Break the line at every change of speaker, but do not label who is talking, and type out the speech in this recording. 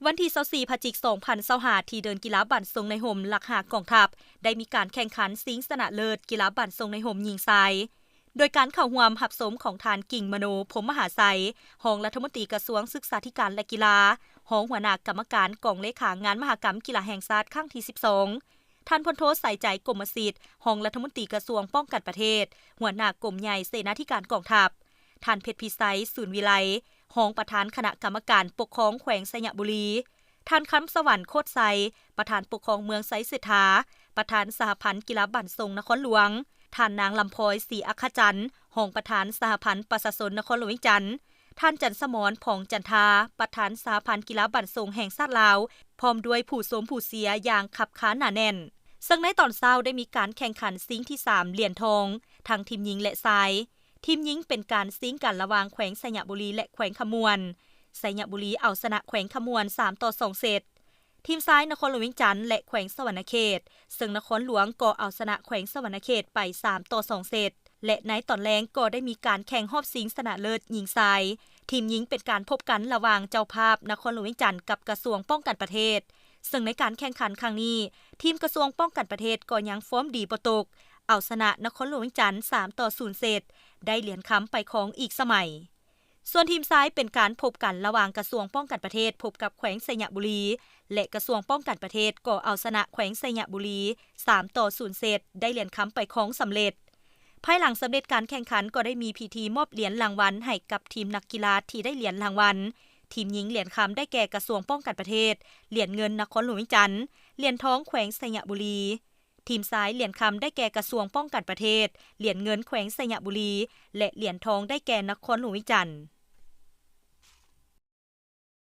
วันที่24พฤศจิกายน2025ที่เดินกีฬาบั่นทรงในห่มหลักหากองทัพได้มีการแข่งขันสิงชนะเลิศกีฬาบั่นทรงในห่มหญิงชายโดยการเข้าร่วมหับสมของทานกิ่งมโนพรหมมหาไสยรองรัฐมนตรีกระทรวงศึกษาธิการและกีฬารองหัวหน้ากรรมการกองเลขางานมหกรรมกีฬาแห่งชาติครั้งที่12ท่านพลโทใส่ใจกรมสิทธิ์รองรัฐมนตรีกระทรวงป้องกันประเทศหัวหน้ากรมใหญ่เสนาธิการกองทัพท่านเพชรพิไสศูนย์วิไลรองประธานคณะกรรมการปกครองแขวงสยบุรีท่านคำสวรรค์โคตรไซประธานปกครองเมืองไซเสถาประธานสหพันธ์กีฬาบั่นทรงนครหลวงท่านนางลำพอยศรีอัครจันทร์รองประธานสหพันธ์ประชาชนนครหลวงจันทร์ท่านจันทร์สมรผ่องจันทาประธานสหพันธ์กีฬาบั่นทรงแห่งชาติลาวพร้อมด้วยผู้สมผู้เสียอย่างขับค้านหนาแน่นซึ่งในตอนเช้าได้มีการแข่งขันซิงที่3เหรียญทองทั้งทีมหญิงและชายทีมหญิงเป็นการซิงกันระหว่างแขวงสยบุรีและแขวงขมวนสยบุรีเอาชนะแขวงขมวน3-2 เซตทีมซ้ายนครหลวงจันทร์และแขวงสวรรณเขตซึ่งนครหลวงก็เอาชนะแขวงสวรรณเขตไป3-2 เซตและในตอนแรงก็ได้มีการแข่งรอบชิงชนะเลิศหญิงชายทีมหญิงเป็นการพบกันระหว่างเจ้าภาพนครหลวงจันทร์กับกระทรวงป้องกันประเทศซึ่งในการแข่งขันครั้งนี้ทีมกระทรวงป้องกันประเทศก็ยังฟอร์มดีบ่ตกเอาชนะนครหลวงจันทร์3-0 เซตได้เหรียญค้ำไปครองอีกสมัยส่วนทีมซ้ายเป็นการพบกันระหว่างกระทรวงป้องกันประเทศพบกับแขวงสยบุรีและกระทรวงป้องกันประเทศก็เอาชนะแขวงสยบุรี3-0 เซตได้เหรียญค้ำไปครองสำเร็จภายหลังสำเร็จการแข่งขันก็ได้มีพิธีมอบเหรียญรางวัลให้กับทีมนักกีฬาที่ได้เหรียญรางวัลทีมหญิงเหรียญค้ำได้แก่กระทรวงป้องกันประเทศเหรียญเงินนครหลวงจันทร์เหรียญทองแขวงสยบุรีทีมซ้ายเหรียญค้ำได้แก่กระทรวงป้องกันประเทศเหรียญเงินแขวงสยบุรีและเหรียญทองได้แก่นครหลวงจันทร์